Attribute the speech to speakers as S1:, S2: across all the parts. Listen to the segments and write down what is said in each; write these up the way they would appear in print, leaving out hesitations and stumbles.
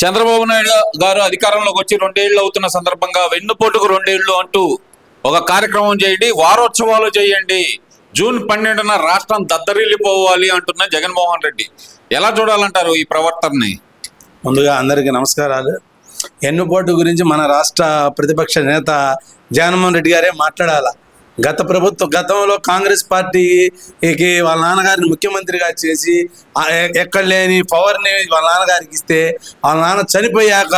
S1: చంద్రబాబు నాయుడు గారు అధికారంలోకి వచ్చి 2 ఏళ్ళు అవుతున్న సందర్భంగా వెన్నుపోటుకు 2 ఏళ్ళు అంటూ ఒక కార్యక్రమం చేయండి, వారోత్సవాలు చేయండి, జూన్ 12న రాష్ట్రం దద్దరిల్లిపోవాలి అంటున్న జగన్మోహన్ రెడ్డి. ఎలా చూడాలంటారు ఈ ప్రవర్తనని?
S2: ముందుగా అందరికీ నమస్కారాలు. ఎన్నుపోటు గురించి మన రాష్ట్ర ప్రతిపక్ష నేత జగన్మోహన్ రెడ్డి గారే మాట్లాడాల. గతంలో కాంగ్రెస్ పార్టీకి వాళ్ళ నాన్నగారిని ముఖ్యమంత్రిగా చేసి ఎక్కడ లేని పవర్ని వాళ్ళ నాన్నగారికి ఇస్తే వాళ్ళ నాన్న చనిపోయాక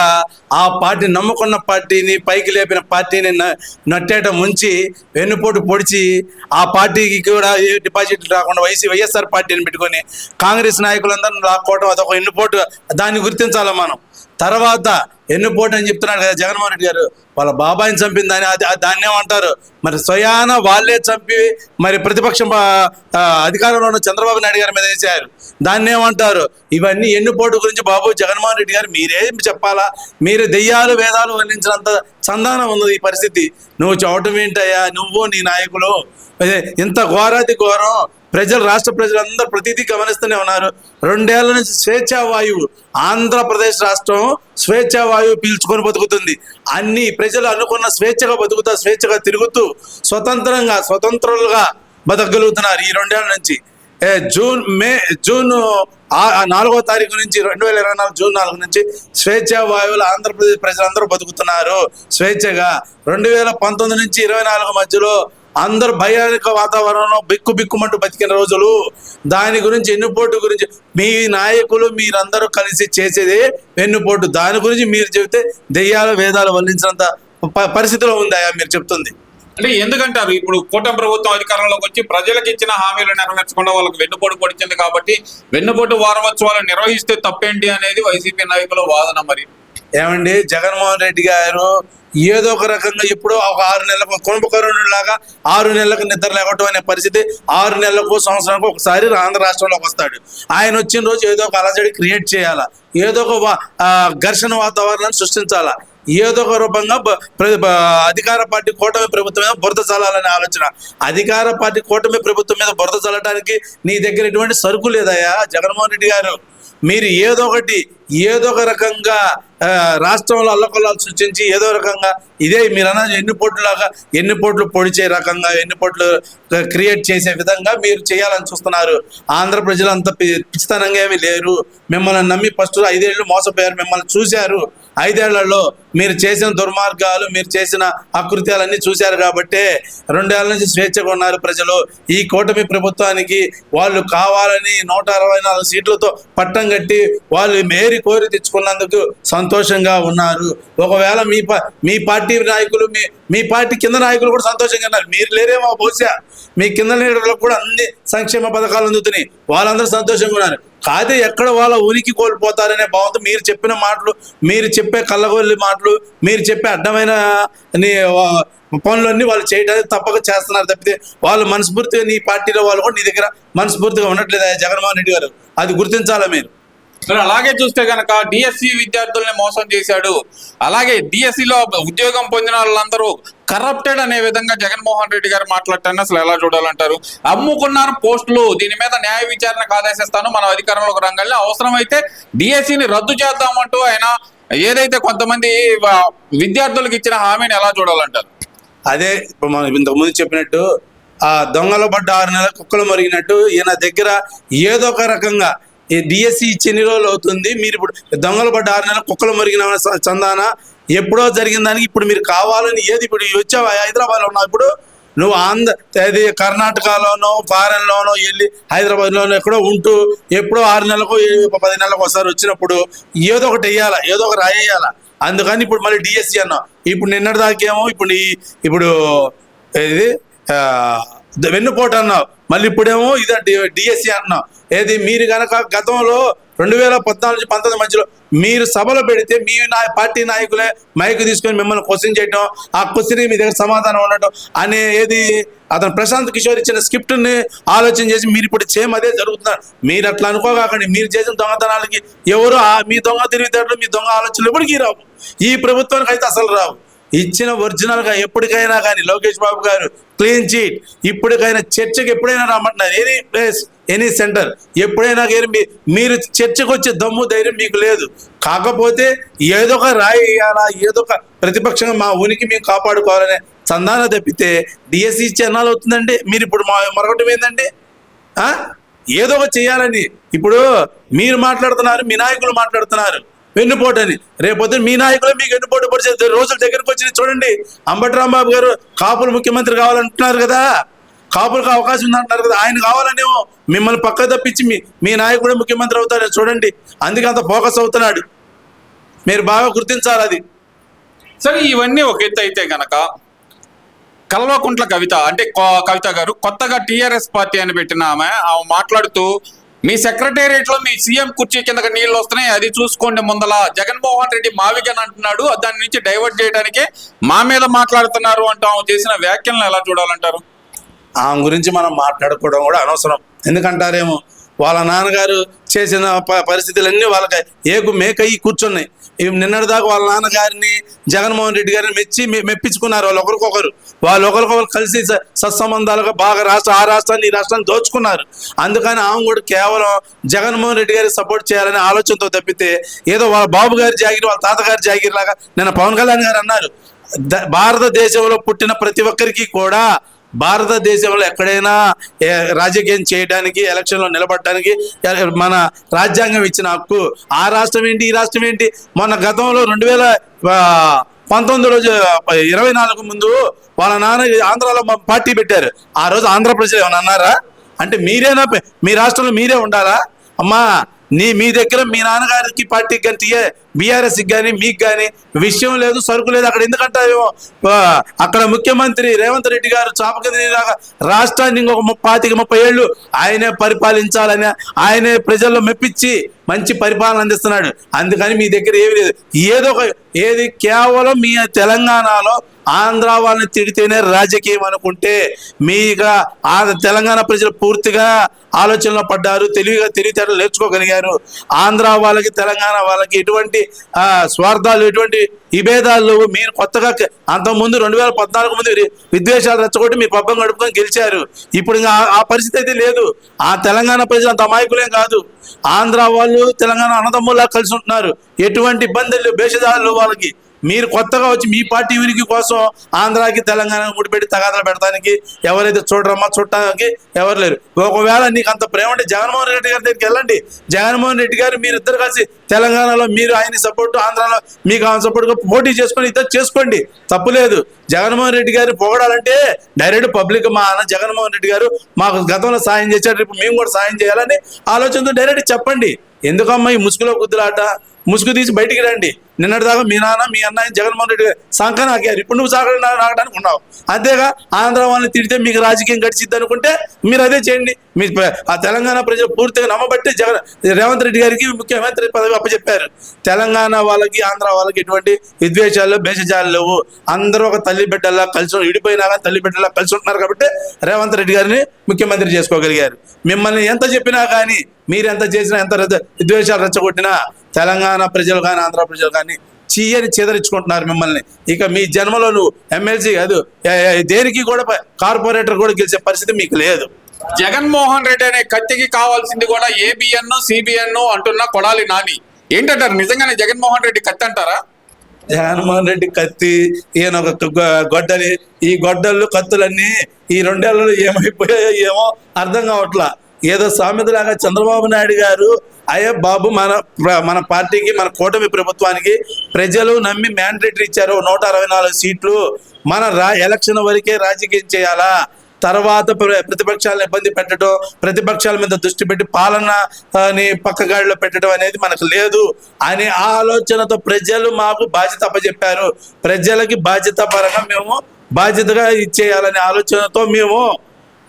S2: ఆ పార్టీ నమ్ముకున్న పార్టీని పైకి లేపిన పార్టీని నట్టేట ముంచి వెన్నుపోటు పొడిచి ఆ పార్టీకి కూడా ఏ డిపాజిట్లు రాకుండా వైఎస్ఆర్ పార్టీని పెట్టుకొని కాంగ్రెస్ నాయకులందరూ లాక్కోవడం అదొక ఎన్నుపోటు. దాన్ని గుర్తించాలి మనం. తర్వాత ఎన్నుపోటు అని చెప్తున్నాడు కదా జగన్మోహన్ రెడ్డి గారు, వాళ్ళ బాబాయిని చంపింది దాన్ని ఏమంటారు? మరి స్వయాన వాళ్ళే చంపి మరి ప్రతిపక్షం అధికారంలో ఉన్న చంద్రబాబు నాయుడు గారి మీద వేసారు, దాన్ని ఏమంటారు? ఇవన్నీ ఎన్నుపోటు గురించి బాబు జగన్మోహన్ రెడ్డి గారు మీరేం చెప్పాలా? మీరు దెయ్యాలు వేదాలు వర్ణించినంత సంధానం ఉన్నది ఈ పరిస్థితి. నువ్వు చూడటం ఏంటయ్యా? నువ్వు నీ నాయకులు ఇంత ఘోరాతి ఘోరం. రాష్ట్ర ప్రజలందరూ ప్రతిదీ గమనిస్తూనే ఉన్నారు. 2 ఏళ్ల నుంచి స్వేచ్ఛా వాయువు, ఆంధ్రప్రదేశ్ రాష్ట్రం స్వేచ్ఛా వాయువు పీల్చుకొని బతుకుతుంది. అన్ని ప్రజలు అనుకున్న స్వేచ్ఛగా బతుకుతా, స్వేచ్ఛగా తిరుగుతూ స్వతంత్రులుగా బతకగలుగుతున్నారు ఈ 2 ఏళ్ల నుంచి. జూన్ 4వ తారీఖు నుంచి 2024 జూన్ 4 నుంచి స్వేచ్ఛా వాయువులు ఆంధ్రప్రదేశ్ ప్రజలందరూ బతుకుతున్నారు స్వేచ్ఛగా. 2019 నుంచి 24 మధ్యలో అందరు భయానక వాతావరణంలో బిక్కుమంటూ బతికిన రోజులు. దాని గురించి ఎన్నుపోటు గురించి మీ నాయకులు మీరందరూ కలిసి చేసేది వెన్నుపోటు. దాని గురించి మీరు చెబితే దెయ్యాలు వేదాలు వల్లించినంత పరిస్థితిలో ఉందా మీరు చెప్తుంది?
S1: అంటే ఎందుకంటారు? ఇప్పుడు కూటమి ప్రభుత్వం అధికారంలోకి వచ్చి ప్రజలకు ఇచ్చిన హామీలు నెరవేర్చకుండా వాళ్ళకి వెన్నుపోటు పొడిచింది కాబట్టి వెన్నుపోటు వారోత్సవాలు నిర్వహిస్తే తప్పేంటి అనేది వైసీపీ నాయకుల వాదన. మరి
S2: ఏమండి, జగన్మోహన్ రెడ్డి గారు ఏదో ఒక రకంగా ఇప్పుడు ఒక 6 నెలలకు కుంభకరుణులాగా 6 నెలలకు నిద్ర లేకపోవడం అనే పరిస్థితి. 6 నెలలకు సంవత్సరానికి ఒకసారి ఆంధ్ర రాష్ట్రంలోకి వస్తాడు. ఆయన వచ్చిన రోజు ఏదో ఒక అలజడి క్రియేట్ చేయాలా, ఏదో ఒక ఘర్షణ వాతావరణాన్ని సృష్టించాలా, ఏదో ఒక రూపంగా అధికార పార్టీ కూటమి ప్రభుత్వం మీద బురద చల్లాలనే ఆలోచన. అధికార పార్టీ కూటమి ప్రభుత్వం మీద బురద చల్లడానికి నీ దగ్గర ఎటువంటి సరుకు లేదయ్యా జగన్మోహన్ రెడ్డి గారు. మీరు ఏదో ఒక రకంగా రాష్ట్రంలో అల్లకొల్లాలు సృష్టించి ఏదో రకంగా ఇదే మీరు అన్నది ఎన్నిపోట్లు పొడిచే రకంగా ఎన్నిపోట్లు క్రియేట్ చేసే విధంగా మీరు చేయాలని చూస్తున్నారు. ఆంధ్ర ప్రజలు అంత పిచ్చితనంగా ఏమీ లేరు. మిమ్మల్ని నమ్మి ఫస్ట్ 5 ఏళ్ళు మోసపోయారు. మిమ్మల్ని చూశారు. 5 ఏళ్లలో మీరు చేసిన దుర్మార్గాలు, మీరు చేసిన అకృత్యాలన్నీ చూశారు కాబట్టి 2 ఏళ్ల నుంచి స్వేచ్ఛగా ఉన్నారు ప్రజలు. ఈ కూటమి ప్రభుత్వానికి వాళ్ళు కావాలని 164 సీట్లతో పట్టం కట్టి వాళ్ళు మేరి కోరి తెచ్చుకున్నందుకు సంతోషంగా ఉన్నారు. ఒకవేళ మీ పార్టీ నాయకులు మీ పార్టీ కింద నాయకులు కూడా సంతోషంగా ఉన్నారు. మీరు లేరేమో బహుశా. మీ కింద లీడర్లకు కూడా అన్ని సంక్షేమ పథకాలు అందుతున్నాయి, వాళ్ళందరూ సంతోషంగా ఉన్నారు. కాదే ఎక్కడ వాళ్ళ ఉనికి కోల్పోతారనే భావంతో మీరు చెప్పిన మాటలు, మీరు చెప్పే కళ్ళగొల్లి మాటలు, మీరు చెప్పే అడ్డమైన పనులన్నీ వాళ్ళు చేయడానికి తప్పక చేస్తున్నారు తప్పితే వాళ్ళు మనస్ఫూర్తిగా నీ పార్టీలో వాళ్ళు కూడా నీ దగ్గర మనస్ఫూర్తిగా ఉండట్లేదు జగన్మోహన్ రెడ్డి గారు. అది గుర్తించాలా మీరు.
S1: అలాగే చూస్తే కనుక డిఎస్సి విద్యార్థుల్ని మోసం చేశాడు, అలాగే డిఎస్సిలో ఉద్యోగం పొందిన వాళ్ళందరూ కరప్టెడ్ అనే విధంగా జగన్మోహన్ రెడ్డి గారు మాట్లాడటాన్ని అసలు ఎలా చూడాలంటారు? అమ్ముకున్నారు పోస్టులు, దీని మీద న్యాయ విచారణకు ఆదేశిస్తాను, మనం అధికారంలోకి రంగాల్లో అవసరమైతే డిఎస్సిని రద్దు చేద్దామంటూ ఆయన ఏదైతే కొంతమంది విద్యార్థులకు ఇచ్చిన హామీని ఎలా చూడాలంటారు?
S2: అదే ఇప్పుడు మనం ఇంతకుముందు చెప్పినట్టు ఆ దొంగలు పడ్డ 6 నెలల కుక్కలు మరిగినట్టు ఈయన దగ్గర ఏదో ఒక రకంగా ఈ డిఎస్సి ఇచ్చి ఎన్ని రోజులు అవుతుంది? మీరు ఇప్పుడు దొంగలు పడ్డ 6 నెలల కుక్కలు మరిగిన చందాన ఎప్పుడో జరిగిన దానికి ఇప్పుడు మీరు కావాలని ఏది ఇప్పుడు వచ్చావు హైదరాబాద్లో ఉన్నావు, ఇప్పుడు నువ్వు అది కర్ణాటకలోనో ఫారెన్లోనో వెళ్ళి హైదరాబాద్లోనో ఎక్కడో ఉంటూ ఎప్పుడో 6 నెలలకు 10 నెలలకు ఒకసారి వచ్చినప్పుడు ఏదో ఒకటి వేయాలా, ఏదో ఒక రాయేయాలా. అందుకని ఇప్పుడు మళ్ళీ డిఎస్సి అన్నావు. ఇప్పుడు నిన్నటిదాకేమో ఇప్పుడు ఇది వెన్నుపోటు అన్నావు, మళ్ళీ ఇప్పుడేమో ఇది డిఎస్సి అంటున్నావు. ఏది మీరు కనుక గతంలో 2014-19 మధ్యలో మీరు సభలో పెడితే మీ పార్టీ నాయకులే మైకు తీసుకొని మిమ్మల్ని క్వశ్చన్ చేయటం, ఆ క్వశ్చన్కి మీ దగ్గర సమాధానం ఉండటం అనే అతను ప్రశాంత్ కిషోర్ ఇచ్చిన స్క్రిప్ట్ని ఆలోచన చేసి మీరు ఇప్పుడు సేమ్ అదే జరుగుతున్నారు. మీరు అట్లా అనుకోకండి. మీరు చేసిన దొంగతనాలకి ఎవరు మీ దొంగ తెలివితేటలు, మీ దొంగ ఆలోచనలు ఎప్పటికీ రావు. ఈ ప్రభుత్వానికి అయితే అసలు రావు. ఇచ్చిన ఒరిజినల్గా ఎప్పటికైనా కానీ లోకేష్ బాబు గారు క్లీన్ చీట్, ఇప్పటికైనా చర్చకి ఎప్పుడైనా రమ్మంటున్నారు, ఎనీ ప్లేస్ ఎనీ సెంటర్, ఎప్పుడైనా కానీ మీరు చర్చకు వచ్చే దమ్ము ధైర్యం మీకు లేదు. కాకపోతే ఏదో ఒక రాయి వేయాలా, ఏదో ఒక ప్రతిపక్షంగా మా ఉనికి మేము కాపాడుకోవాలనే సంధానం తప్పితే డిఎస్సి ఇచ్చే ఎన్నాళ్ళు అవుతుందండి? మీరు ఇప్పుడు మరొకటి ఏందండి, ఏదో ఒక చేయాలని. ఇప్పుడు మీరు మాట్లాడుతున్నారు, మీ నాయకులు మాట్లాడుతున్నారు వెన్నుపోటని. రేపొద్దు మీ నాయకులు మీకు వెన్నుపోటు పరిచే రోజుల దగ్గరకు వచ్చి చూడండి. అంబటి రాంబాబు గారు కాపులు ముఖ్యమంత్రి కావాలంటున్నారు కదా, కాపులకు అవకాశం ఉందంటున్నారు కదా, ఆయన కావాలనేమో మిమ్మల్ని పక్క తప్పించి మీ నాయకుడు ముఖ్యమంత్రి అవుతారు చూడండి. అందుకే అంత ఫోకస్ అవుతున్నాడు. మీరు బాగా గుర్తించాలి అది.
S1: సరే, ఇవన్నీ ఒక ఎత్తు అయితే గనక కల్వకుంట్ల కవిత అంటే కవిత గారు కొత్తగా టీఆర్ఎస్ పార్టీ అని పెట్టిన ఆమె మాట్లాడుతూ, మీ సెక్రటేరియట్ లో మీ సీఎం కుర్చీ కిందకి నీళ్లు వస్తున్నాయి, అది చూసుకోండి ముందల. జగన్మోహన్ రెడ్డి మావిగన్ అంటున్నాడు, దాని నుంచి డైవర్ట్ చేయడానికి మా మీద మాట్లాడుతున్నారు అంటూ ఆమె చేసిన వ్యాఖ్యలను ఎలా చూడాలంటారు?
S2: ఆమె గురించి మనం మాట్లాడుకోవడం కూడా అనవసరం. ఎందుకంటారేమో వాళ్ళ నాన్నగారు చేసిన పరిస్థితులన్నీ వాళ్ళకి మేకయ్యి కూర్చున్నాయి. నిన్నటిదాకా వాళ్ళ నాన్నగారిని జగన్మోహన్ రెడ్డి గారిని మెప్పించుకున్నారు వాళ్ళు ఒకరికొకరు. వాళ్ళు ఒకరికొకరు కలిసి సత్సంబంధాలుగా బాగా ఆ రాష్ట్రాన్ని ఈ రాష్ట్రాన్ని దోచుకున్నారు. అందుకని ఆమె కూడా కేవలం జగన్మోహన్ రెడ్డి గారికి సపోర్ట్ చేయాలనే ఆలోచనతో తప్పితే ఏదో వాళ్ళ బాబు గారి జాగిరి, వాళ్ళ తాతగారి జాగిరి లాగా నిన్న పవన్ కళ్యాణ్ గారు అన్నారు, భారతదేశంలో పుట్టిన ప్రతి ఒక్కరికి కూడా భారతదేశంలో ఎక్కడైనా రాజకీయం చేయడానికి, ఎలక్షన్లో నిలబడడానికి మన రాజ్యాంగం ఇచ్చిన హక్కు. ఆ రాష్ట్రం ఏంటి, ఈ రాష్ట్రం ఏంటి? మొన్న గతంలో 2019 24 ముందు వాళ్ళ నాన్న ఆంధ్రాలో పార్టీ పెట్టారు. ఆ రోజు ఆంధ్ర ప్రజలు ఏమన్నా అన్నారా? అంటే మీరేనా, మీ రాష్ట్రంలో మీరే ఉండాలా? అమ్మా, మీ దగ్గర మీ నాన్నగారికి పార్టీకి కానీ బీఆర్ఎస్కి కానీ మీకు కానీ విషయం లేదు, సరుకు లేదు. అక్కడ ఎందుకంటే అక్కడ ముఖ్యమంత్రి రేవంత్ రెడ్డి గారు చాపకిందలాగా రాష్ట్రాన్ని ఇంకొక 25-30 ఏళ్ళు ఆయనే పరిపాలించాలని ఆయనే ప్రజల్లో మెప్పించి మంచి పరిపాలన అందిస్తున్నాడు. అందుకని మీ దగ్గర ఏమి లేదు. ఏది కేవలం మీ తెలంగాణలో ఆంధ్ర వాళ్ళని తిడితేనే రాజకీయం అనుకుంటే మీగా తెలంగాణ ప్రజలు పూర్తిగా ఆలోచనలో పడ్డారు, తెలివితేటలు నేర్చుకోగలిగారు. ఆంధ్ర వాళ్ళకి తెలంగాణ వాళ్ళకి ఎటువంటి స్వార్థాలు, ఎటువంటి విభేదాలు. మీరు కొత్తగా అంతకుముందు 2014 ముందు విద్వేషాలు రెచ్చగొట్టి మీ పబ్బం గడుపుకొని గెలిచారు. ఇప్పుడు ఇంకా ఆ పరిస్థితి అయితే లేదు. ఆ తెలంగాణ ప్రజలు అంత అమాయకులేం కాదు. ఆంధ్ర వాళ్ళు తెలంగాణ అన్నదమ్ములా కలిసి ఉంటున్నారు. ఎటువంటి ఇబ్బందులు, భేషజాలు వాళ్ళకి. మీరు కొత్తగా వచ్చి మీ పార్టీ ఉనికి కోసం ఆంధ్రాకి తెలంగాణ ముడిపెట్టి తగాదాలు పెడతానికి ఎవరైతే చూడటానికి ఎవరు లేరు. ఒకవేళ నీకు అంత ప్రేమ అంటే జగన్మోహన్ రెడ్డి గారి దగ్గరికి వెళ్ళండి. జగన్మోహన్ రెడ్డి గారు మీరిద్దరు కలిసి తెలంగాణలో మీరు ఆయన సపోర్టు, ఆంధ్రాలో మీకు ఆయన సపోర్ట్గా పోటీ చేసుకొని ఇద్దరు చేసుకోండి, తప్పులేదు. జగన్మోహన్ రెడ్డి గారు పొగడాలంటే డైరెక్ట్ పబ్లిక్ మా అన్న జగన్మోహన్ రెడ్డి గారు మాకు గతంలో సాయం చేశారు, ఇప్పుడు మేము కూడా సాయం చేయాలని ఆలోచనతో డైరెక్ట్ చెప్పండి. ఎందుకమ్మా ఈ ముసుగులో కుద్దులాట? ముసుగు తీసి బయటికి రండి. నిన్నటిదాకా మీ నాన్న మీ అన్నయ్య జగన్మోహన్ రెడ్డి గారు సంఖ నాకారు, ఇప్పుడు నువ్వు నాకడానికి ఉన్నావు. అంతేగా ఆంధ్ర వాళ్ళని తిడితే మీకు రాజకీయం గడిచిద్ది అనుకుంటే మీరు అదే చేయండి. మీ ఆ తెలంగాణ ప్రజలు పూర్తిగా నమ్మబట్టి రేవంత్ రెడ్డి గారికి ముఖ్యమంత్రి పదవి అప్పచెప్పారు. తెలంగాణ వాళ్ళకి ఆంధ్ర వాళ్ళకి ఎటువంటి విద్వేషాలు, భేషజాలు లేవు. అందరూ ఒక తల్లి బిడ్డల్లా కలిసి విడిపోయినా కానీ తల్లి బిడ్డల్లా కలిసి ఉంటున్నారు కాబట్టి రేవంత్ రెడ్డి గారిని ముఖ్యమంత్రి చేసుకోగలిగారు. మిమ్మల్ని ఎంత చెప్పినా కానీ, మీరు ఎంత చేసినా, ఎంత విద్వేషాలు రెచ్చగొట్టినా తెలంగాణ ప్రజలు కానీ ఆంధ్ర ప్రజలు కానీ చీయని చెదరించుకుంటున్నారు మిమ్మల్ని. ఇక మీ జన్మలో నువ్వు ఎమ్మెల్సీ కాదు, దేనికి కూడా కార్పొరేటర్ కూడా గెలిచే పరిస్థితి మీకు లేదు.
S1: జగన్మోహన్ రెడ్డి అనే కత్తికి కావాల్సింది కూడా ఏబిఎన్, సిబిఎన్ అంటున్న కొడాలి నాని. ఏంటంటారు, నిజంగానే జగన్మోహన్ రెడ్డి కత్తి అంటారా?
S2: జగన్మోహన్ రెడ్డి కత్తి, ఈయన ఒక గొడ్డలి. ఈ గొడ్డళ్ళు కత్తులన్నీ ఈ 2 ఏళ్ళలో ఏమైపోయాయో ఏమో అర్థం కావట్లా. ఏదో సామెతలాగా చంద్రబాబు నాయుడు గారు అయ్యే బాబు మన పార్టీకి, మన కూటమి ప్రభుత్వానికి ప్రజలు నమ్మి మ్యాండేటరీ ఇచ్చారు 164 సీట్లు. మన ఎలక్షన్ వరకే రాజకీయం చేయాలా, తర్వాత ప్రతిపక్షాలను ఇబ్బంది పెట్టడం, ప్రతిపక్షాల మీద దృష్టి పెట్టి పాలనని పక్కగాడిలో పెట్టడం అనేది మనకు లేదు అనే ఆలోచనతో ప్రజలు మాకు బాధ్యత అప్పచెప్పారు. ప్రజలకి బాధ్యత పరంగా మేము బాధ్యతగా ఇచ్చేయాలనే ఆలోచనతో మేము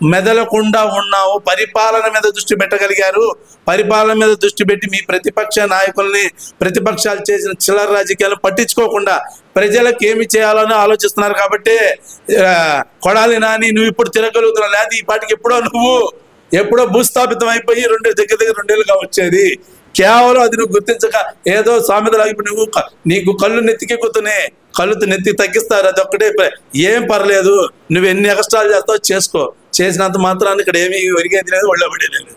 S2: మెదలకుండా ఉన్నాము. పరిపాలన మీద దృష్టి పెట్టగలిగారు. పరిపాలన మీద దృష్టి పెట్టి మీ ప్రతిపక్ష నాయకుల్ని, ప్రతిపక్షాలు చేసిన చిల్లర రాజకీయాలు పట్టించుకోకుండా ప్రజలకు ఏమి చేయాలని ఆలోచిస్తున్నారు. కాబట్టి కొడాలి నాని, నువ్వు ఇప్పుడు తిరగలుగుతున్నావు, లేదా ఈ పాటికి ఎప్పుడో భూస్థాపితం అయిపోయి దగ్గర 2 ఏళ్ళుగా వచ్చేది. కేవలం అది నువ్వు గుర్తించక ఏదో సామెతలాగా ఇప్పుడు నీకు కళ్ళు నెత్తికెక్కుతున్నాయి. కళ్ళు నెత్తి తగ్గిస్తారు, అదొక్కటే ఏం పర్లేదు, నువ్వు ఎన్ని ఎక్స్ట్రాలు చేస్తావు చేసుకో, చేసినంత మాత్రాన్ని ఇక్కడ ఏమీ ఒరిగేది లేదు, ఒళ్ళో పడేది లేదు.